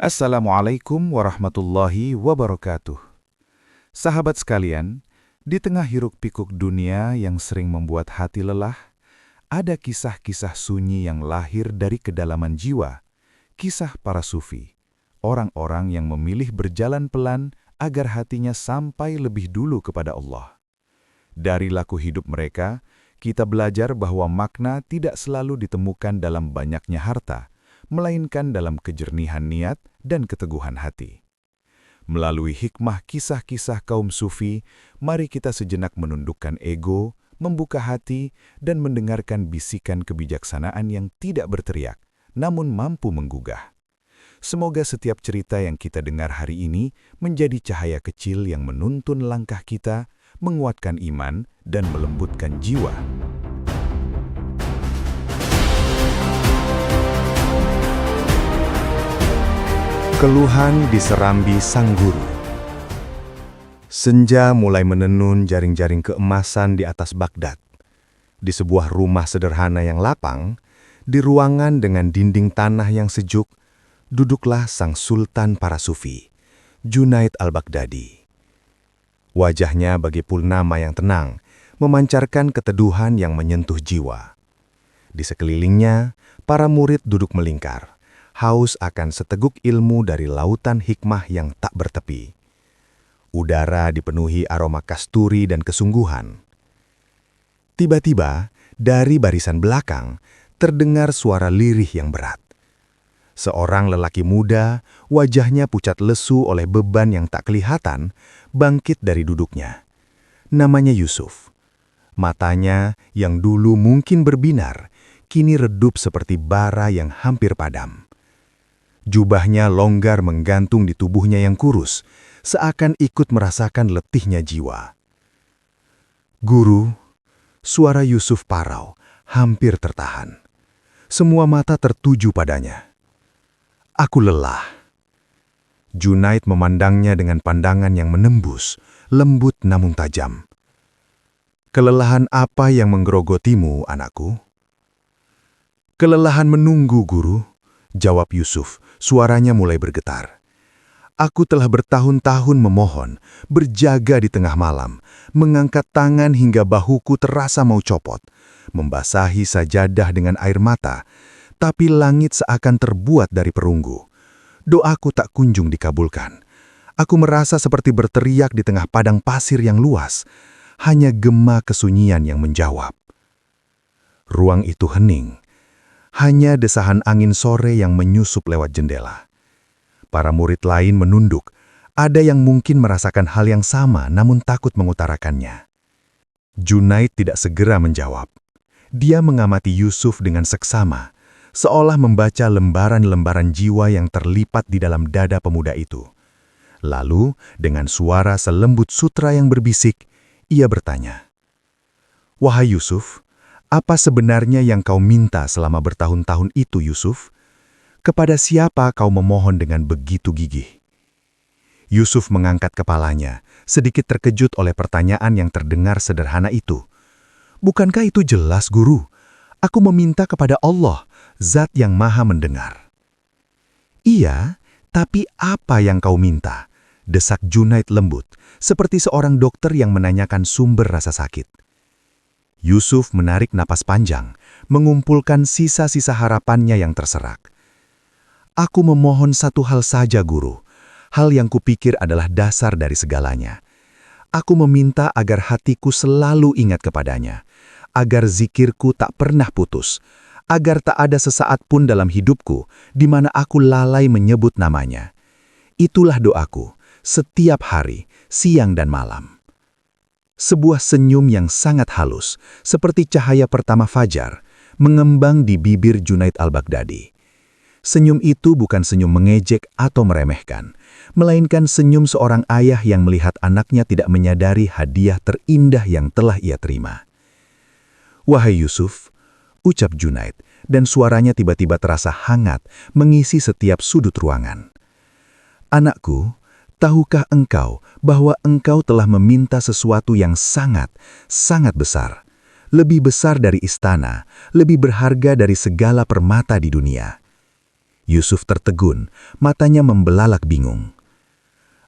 Assalamualaikum warahmatullahi wabarakatuh. Sahabat sekalian, di tengah hiruk-pikuk dunia yang sering membuat hati lelah, ada kisah-kisah sunyi yang lahir dari kedalaman jiwa, kisah para sufi, orang-orang yang memilih berjalan pelan agar hatinya sampai lebih dulu kepada Allah. Dari laku hidup mereka, kita belajar bahwa makna tidak selalu ditemukan dalam banyaknya harta, melainkan dalam kejernihan niat dan keteguhan hati. Melalui hikmah kisah-kisah kaum sufi, mari kita sejenak menundukkan ego, membuka hati, dan mendengarkan bisikan kebijaksanaan yang tidak berteriak, namun mampu menggugah. Semoga setiap cerita yang kita dengar hari ini menjadi cahaya kecil yang menuntun langkah kita, menguatkan iman, dan melembutkan jiwa. Keluhan di serambi sang guru. Senja mulai menenun jaring-jaring keemasan di atas Baghdad. Di sebuah rumah sederhana yang lapang, di ruangan dengan dinding tanah yang sejuk, duduklah sang sultan para sufi, Junaid al-Baghdadi. Wajahnya bagi purnama yang tenang, memancarkan keteduhan yang menyentuh jiwa. Di sekelilingnya, para murid duduk melingkar, haus akan seteguk ilmu dari lautan hikmah yang tak bertepi. Udara dipenuhi aroma kasturi dan kesungguhan. Tiba-tiba, dari barisan belakang, terdengar suara lirih yang berat. Seorang lelaki muda, wajahnya pucat lesu oleh beban yang tak kelihatan, bangkit dari duduknya. Namanya Yusuf. Matanya, yang dulu mungkin berbinar, kini redup seperti bara yang hampir padam. Jubahnya longgar menggantung di tubuhnya yang kurus, seakan ikut merasakan letihnya jiwa. "Guru," suara Yusuf parau, hampir tertahan. Semua mata tertuju padanya. "Aku lelah." Junaid memandangnya dengan pandangan yang menembus, lembut namun tajam. "Kelelahan apa yang menggerogotimu, anakku?" "Kelelahan menunggu, Guru," jawab Yusuf, suaranya mulai bergetar. "Aku telah bertahun-tahun memohon, berjaga di tengah malam, mengangkat tangan hingga bahuku terasa mau copot, membasahi sajadah dengan air mata, tapi langit seakan terbuat dari perunggu. Doaku tak kunjung dikabulkan. Aku merasa seperti berteriak di tengah padang pasir yang luas, hanya gema kesunyian yang menjawab." Ruang itu hening. Hanya desahan angin sore yang menyusup lewat jendela. Para murid lain menunduk, ada yang mungkin merasakan hal yang sama namun takut mengutarakannya. Junaid tidak segera menjawab. Dia mengamati Yusuf dengan seksama, seolah membaca lembaran-lembaran jiwa yang terlipat di dalam dada pemuda itu. Lalu, dengan suara selembut sutra yang berbisik, ia bertanya, "Wahai Yusuf, apa sebenarnya yang kau minta selama bertahun-tahun itu, Yusuf? Kepada siapa kau memohon dengan begitu gigih?" Yusuf mengangkat kepalanya, sedikit terkejut oleh pertanyaan yang terdengar sederhana itu. "Bukankah itu jelas, Guru? Aku meminta kepada Allah, Zat yang Maha Mendengar." "Iya, tapi apa yang kau minta?" desak Junaid lembut, seperti seorang dokter yang menanyakan sumber rasa sakit. Yusuf menarik napas panjang, mengumpulkan sisa-sisa harapannya yang terserak. "Aku memohon satu hal saja, Guru. Hal yang kupikir adalah dasar dari segalanya. Aku meminta agar hatiku selalu ingat kepadanya, agar zikirku tak pernah putus, agar tak ada sesaat pun dalam hidupku di mana aku lalai menyebut namanya. Itulah doaku, setiap hari, siang dan malam." Sebuah senyum yang sangat halus, seperti cahaya pertama fajar, mengembang di bibir Junaid al-Baghdadi. Senyum itu bukan senyum mengejek atau meremehkan, melainkan senyum seorang ayah yang melihat anaknya tidak menyadari hadiah terindah yang telah ia terima. "Wahai Yusuf," ucap Junaid, dan suaranya tiba-tiba terasa hangat, mengisi setiap sudut ruangan. "Anakku, tahukah engkau bahwa engkau telah meminta sesuatu yang sangat, sangat besar, lebih besar dari istana, lebih berharga dari segala permata di dunia? Yusuf tertegun, matanya membelalak bingung.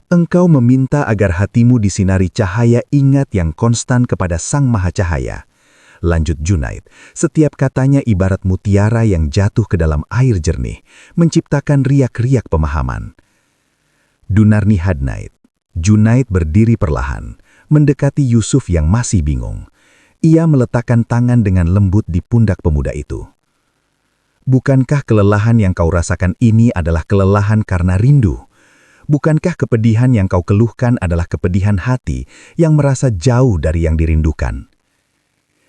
Engkau meminta agar hatimu disinari cahaya ingat yang konstan kepada Sang Maha Cahaya. Lanjut Junaid, setiap katanya ibarat mutiara yang jatuh ke dalam air jernih, menciptakan riak-riak pemahaman. Dunarni Hadnaid. Junaid berdiri perlahan, mendekati Yusuf yang masih bingung. Ia meletakkan tangan dengan lembut di pundak pemuda itu. Bukankah kelelahan yang kau rasakan ini adalah kelelahan karena rindu? Bukankah kepedihan yang kau keluhkan adalah kepedihan hati yang merasa jauh dari yang dirindukan?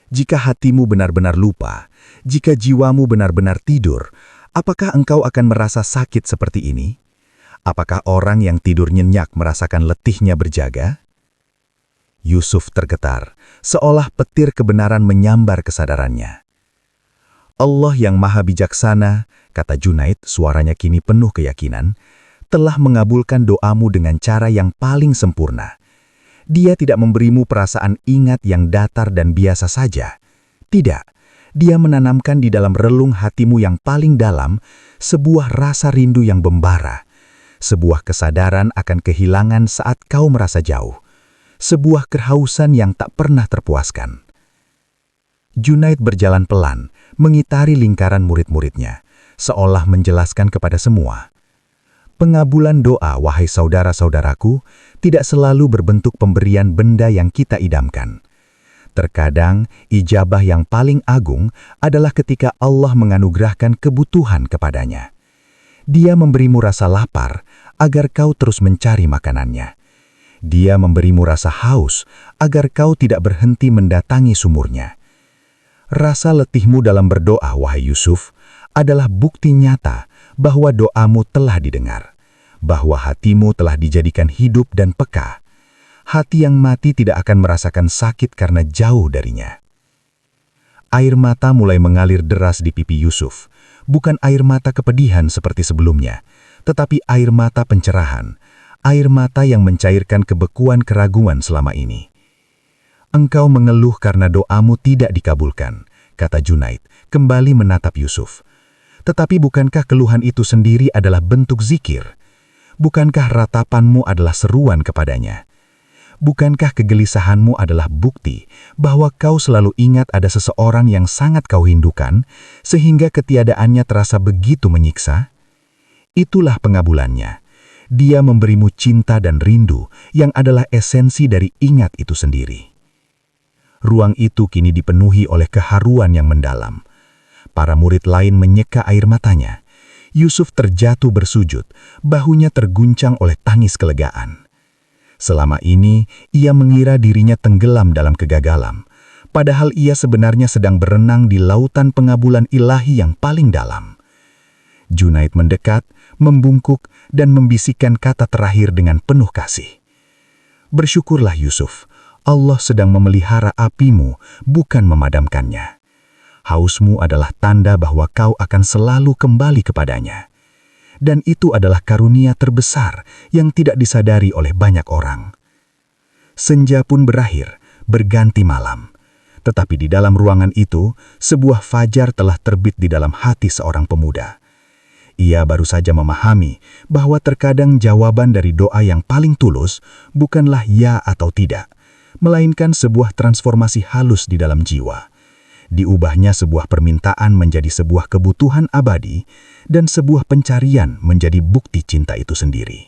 Jika hatimu benar-benar lupa, jika jiwamu benar-benar tidur, apakah engkau akan merasa sakit seperti ini? Apakah orang yang tidur nyenyak merasakan letihnya berjaga? Yusuf tergetar, seolah petir kebenaran menyambar kesadarannya. Allah yang maha bijaksana, kata Junaid, suaranya kini penuh keyakinan, telah mengabulkan doamu dengan cara yang paling sempurna. Dia tidak memberimu perasaan ingat yang datar dan biasa saja. Tidak, dia menanamkan di dalam relung hatimu yang paling dalam sebuah rasa rindu yang membara, sebuah kesadaran akan kehilangan saat kau merasa jauh, sebuah kehausan yang tak pernah terpuaskan. Junaid berjalan pelan, mengitari lingkaran murid-muridnya, seolah menjelaskan kepada semua. Pengabulan doa, wahai saudara-saudaraku, tidak selalu berbentuk pemberian benda yang kita idamkan. Terkadang, ijabah yang paling agung adalah ketika Allah menganugerahkan kebutuhan kepadanya. Dia memberimu rasa lapar agar kau terus mencari makanannya. Dia memberimu rasa haus agar kau tidak berhenti mendatangi sumurnya. Rasa letihmu dalam berdoa, wahai Yusuf, adalah bukti nyata bahwa doamu telah didengar, bahwa hatimu telah dijadikan hidup dan peka. Hati yang mati tidak akan merasakan sakit karena jauh darinya. Air mata mulai mengalir deras di pipi Yusuf, bukan air mata kepedihan seperti sebelumnya, tetapi air mata pencerahan, air mata yang mencairkan kebekuan keraguan selama ini. Engkau mengeluh karena doamu tidak dikabulkan, kata Junaid, kembali menatap Yusuf. Tetapi bukankah keluhan itu sendiri adalah bentuk zikir? Bukankah ratapanmu adalah seruan kepadanya? Bukankah kegelisahanmu adalah bukti bahwa kau selalu ingat ada seseorang yang sangat kau rindukan, sehingga ketiadaannya terasa begitu menyiksa? Itulah pengabulannya. Dia memberimu cinta dan rindu yang adalah esensi dari ingat itu sendiri. Ruang itu kini dipenuhi oleh keharuan yang mendalam. Para murid lain menyeka air matanya. Yusuf terjatuh bersujud, bahunya terguncang oleh tangis kelegaan. Selama ini, ia mengira dirinya tenggelam dalam kegagalan, padahal ia sebenarnya sedang berenang di lautan pengabulan ilahi yang paling dalam. Junaid mendekat, membungkuk, dan membisikkan kata terakhir dengan penuh kasih. Bersyukurlah Yusuf, Allah sedang memelihara apimu, bukan memadamkannya. Hausmu adalah tanda bahwa kau akan selalu kembali kepadanya. Dan itu adalah karunia terbesar yang tidak disadari oleh banyak orang. Senja pun berakhir, berganti malam. Tetapi di dalam ruangan itu, sebuah fajar telah terbit di dalam hati seorang pemuda. Ia baru saja memahami bahwa terkadang jawaban dari doa yang paling tulus bukanlah ya atau tidak, melainkan sebuah transformasi halus di dalam jiwa. Diubahnya sebuah permintaan menjadi sebuah kebutuhan abadi, dan sebuah pencarian menjadi bukti cinta itu sendiri.